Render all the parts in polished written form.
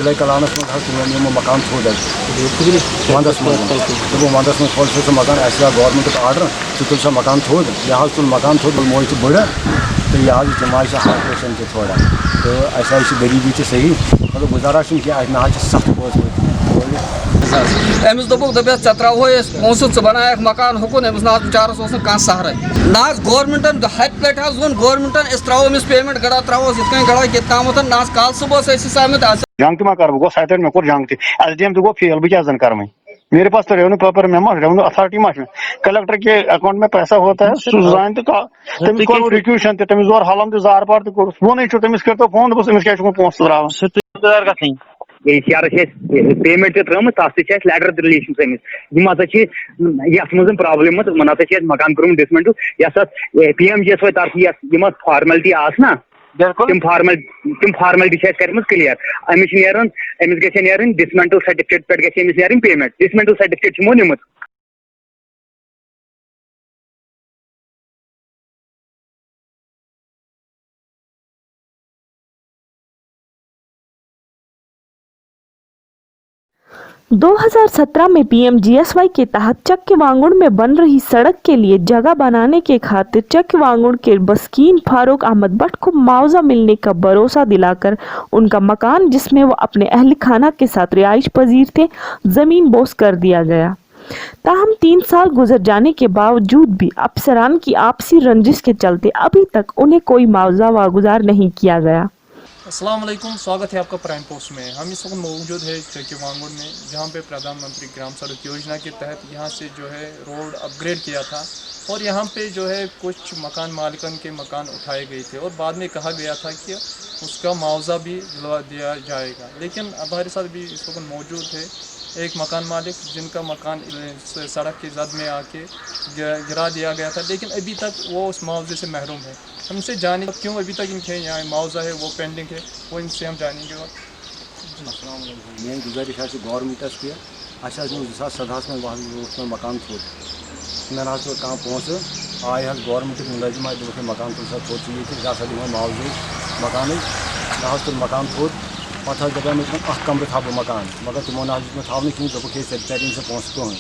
چلے کلانس من تم مکان تھوڑ ونس ونس من کھول سا مکان اہس گورمنٹ آرڈر تل سا مکان تھوڑ یہ تل مکان تھوڑ موج تو بڑ تو یہ تم آئی ہارپریشن تہ تھوڑا تو اہس غریبی تہ صحیح مطلب گزارا کی نا سخت بوزمت امس دپس ٹھہ ترو پونسہ ٹھہ بنائک مکان حکن امس نا بچارس نا سہارے نا گورمنٹن ہتہ پہ وون گورمنٹن اس ترو امس پیمنٹ گڑا تروس یہ گڑا کت تام نا کال صبح آمت جنگ تہ ما کر بہ ستھ مے کور جنگ تہ ایس ڈی ایم تہ گو فیل بہ کیا زن کر میرے پاس تو ریونیو پیپر میں ریونیو اتھارٹی ما کلیکٹر کے اکاؤنٹ میں پیسہ ہوتا ہے سوزان تو تمس کور ریکویشن تہ تمس زور حلم تہ زار پار تہ کور وونے چھ تمس کرتو فون بس امس کیا چھ پونس تراون یارس پیمنٹ تہ ترمت تس تہ لیٹر تہ ریلیشن امس یم ہسا یتھ مز پرابلم من ہسا مکان کورمت ڈسمنٹل یس P M G S Y طرف یم فارمیلٹی آسنا تم فارمیلٹی کرم کلیر امس گھن نیرن ڈسمنٹل سرٹیفکیٹ پہ گھس امس نیرن پیمنٹ ڈسمنٹل سرٹیفکیٹ چمو نمت دو 2017 میں P M G S Y کے تحت چک وانگڑ میں بن رہی سڑک کے لیے جگہ بنانے کے خاطر چک وانگڑ کے بسکین فاروق احمد بٹ کو معاوضہ ملنے کا بھروسہ دلا کر ان کا مکان جس میں وہ اپنے اہل خانہ کے ساتھ رہائش پذیر تھے زمین بوس کر دیا گیا۔ تاہم 3 سال گزر جانے کے باوجود بھی افسران کی آپسی رنجش کے چلتے ابھی تک انہیں کوئی معاوضہ واگزار نہیں کیا گیا۔ السلام علیکم، سواگت ہے آپ کا پرائم پوسٹ میں۔ ہم اس وقت موجود ہے چکی وانگڑ میں، جہاں پہ پردھان منتری گرام سڑک یوجنا کے تحت یہاں سے جو ہے روڈ اپ گریڈ کیا تھا اور یہاں پہ جو ہے کچھ مکان مالکن کے مکان اٹھائے گئے تھے اور بعد میں کہا گیا تھا کہ اس کا معاوضہ بھی دلوا دیا جائے گا، لیکن اب ہمارے ساتھ بھی اس وقت موجود ہے ایک مکان مالک جن کا مکان سڑک کی زد میں آ کے گرا دیا گیا تھا، لیکن ابھی تک وہ اس معاوضے سے محروم ہے۔ ہم سے جانیں کیوں ابھی تک ان کے یہاں معاوضہ ہے وہ پینڈنگ ہے، وہ ان سے ہم جانیں گے۔ السلام علیکم، میری گزارش ہے گورنمنٹس کہ اہس 2017 میں مکان تھوڑ میں کم پونسہ آئی گورنمنٹ ملازم آئی دے مکان تل سا تھوڑ یہ ہسا دم معاوضہ مکان یہ تل مکان تھوڑ پتہ دپان مے کمرہ تھو بہ مکان مگر تمو نا دیت تھونی کہین دپک ہے ژے ترین سا پونسہ کہین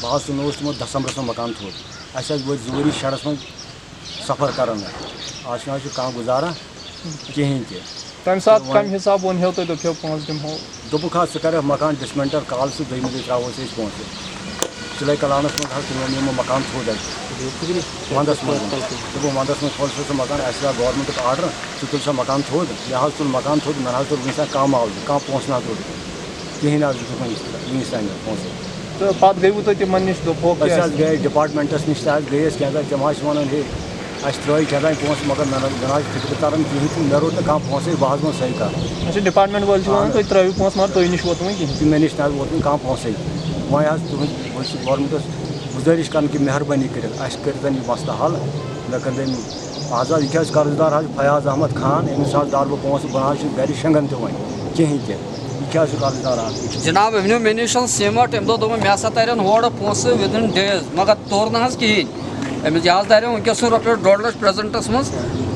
بہ تلنوس تمو دسمبرس من مکان تھوڑ اہس وت ضروری شہرس من سفر کران آج کھانا گزارا کہین تہ تمہ سات کم حساب ونو تھی دپو پونسہ دمو دپک ژٕ کرکھ مکان ڈسمنٹل کال سہ دویمہ دۄہ تراوس أسۍ پونسہ چلے کلانس من تم مکان تھوڑ ونس ونس من کھول سا مکان اہس گورمنٹ آرڈر تل سا مکان تھوڑ یہ تل مکان تھوڑ من تل ونس کم معاوضہ کم پونسہ نا تل کہین ونس تام پونسہ تو پتہ گیو تھی تمن نش دپوک گئے ڈپارٹمنٹس نش گٔیے کیا تم ونان ہے اہس ترٛٲے کیا پونسہ مگر مےٚ فکر تران کہین تہ مےٚ روٚٹ نہٕ کانٛہہ پونسے بہٕ حظ ووٚن صحیح کتھ اچھا ڈپارٹمنٹ وٲلۍ چھِ ونان تُہۍ ترٛٲیِو پونسہٕ مگر تُہۍ نش ووت نہٕ کہین مےٚ نش نہ ووت نہٕ کانٛہہ پونسے وۄنۍ حظ تُہنٛد چھُ گورمنٹس گزٲرش کران کہ مہربٲنی کٔرِتھ اَسہِ کٔرۍتن یہِ مسلہٕ حل مےٚ کٔرۍتن آز حظ یہِ قرض دار حظ فیاض احمد خان أمِس حظ دار بہٕ پونسہٕ بہٕ حظ چھُس گرِ شنگان تہِ وۄنۍ کہین تہِ یہ کیا قرض دار جناب ونو مے نش سیمٹ ام دپ مے ہسا ترن ہورٕ پونسہٕ ودن ڈیز مگر تور نہ کہین امس یہ ترن ونکس رۄپیس 1.5 لچھ پریزنٹس من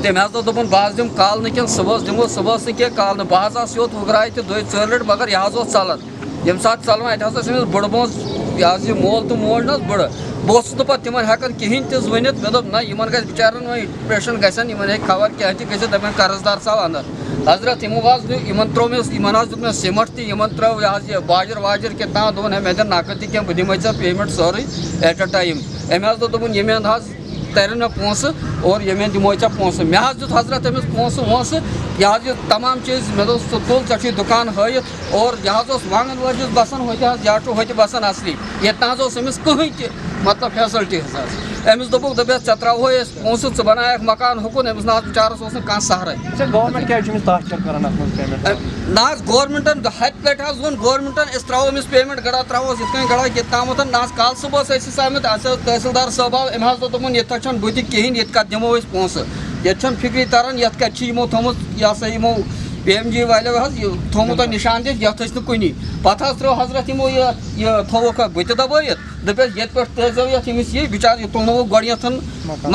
تم دپن بہ دم کال نہ صبح دمو صبح نہ کال نہ بہ یوت ہُگراے تہ 2-4 لٹہِ مگر یہ ژلان یم سات ژلان اتہ امس بڑ بوز یہ مول تو موج نا بڑ بہت پہ تمہ ہیکان کہین تہ ونت مے دپ نہ یمن گژھِ بچارن وۄنۍ ڈپریشن گژھن یمن ہیٚکہِ خبر کیٛاہ تہِ گٔژھِتھ دپن قرض دار ژاو اندر حضرت یمو حظ یمن ترٛوو مےٚ یمن حظ دیُت مےٚ سیمٹ تہِ یمن ترٛٲو یہ باجر واجر کیٛاہ دوٚپُن ہے مےٚ دِ نقد تہِ کینٛہہ بہٕ دِمے ژےٚ پیمنٹ سٲرٕے ایٹ اے ٹایم أمۍ حظ دوٚپُن ییٚمہِ اندٕ حظ ترن مےٚ پونسہٕ اور ییٚمہِ اندٕ دِموے ژےٚ پونسہٕ مےٚ حظ دیُت حضرت أمِس پونسہٕ وونسہٕ یہ حظ یہ تمام چیز مےٚ دوٚپ ژٕ تُل ژےٚ چھُے دُکان ہٲیِتھ اور یہ حظ اوس وانگن وٲلِس بسان ہوٚتہِ حظ یاٹوٗ ہوٚتہِ بسان اصلی ییٚتہِ نہ حظ اوس أمِس کٕہٕنۍ تہِ مطلب فیسلٹیٖز حظ أمِس دوٚپُکھ دپیس ژےٚ ترٛاوہو أسۍ پونسہٕ ژٕ بنایکھ مکان حُکُن أمِس نہ حظ بچارس اوس نہٕ کانٛہہ سہرے اچھا گورمنٹ کیٛازِ چھُ أمِس ٹارچر کران اتھ منٛز پیمنٹ نہ حظ گورمنٹن ہتہِ پٮ۪ٹھ حظ ووٚن گورمنٹن أسۍ ترٛاوو أمِس پیمنٹ گڑا ترٛاوہوس یِتھ کٔنۍ گڑا کہِ تامتھ نہ حظ کال صبحس ٲسۍ آمٕتۍ اَسہِ حظ تحصیلدار صٲب آو أمۍ حظ دوٚپُن ییٚتہِ چھنہٕ بُتھِ کِہیٖنۍ ییٚتہِ کتھ دِمو أسۍ پونسہٕ ییٚتہِ چھنہٕ فکری تران یتھ کتہِ چھِ یِمو تھوٚمُت یہ سا یِمو پی ایم جی والیو حظ یہ تھوٚمُت نشان دِتھ یتھ ٲسۍ نہٕ کُنی پتہٕ حظ ترٛٲو حضرت یِمو یہ تھوٚوُکھ بُتھِ دبٲیِتھ دپیس ییٚتہِ پٮ۪ٹھ ترٛٲیزیو یتھ أمِس یہِ بِچارٕ یہِ تُلنووُکھ گۄڈٕ یتھ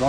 2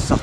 7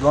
2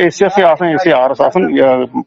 ACS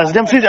SDM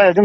SDM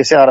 ACR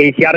ACR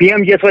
PMGSY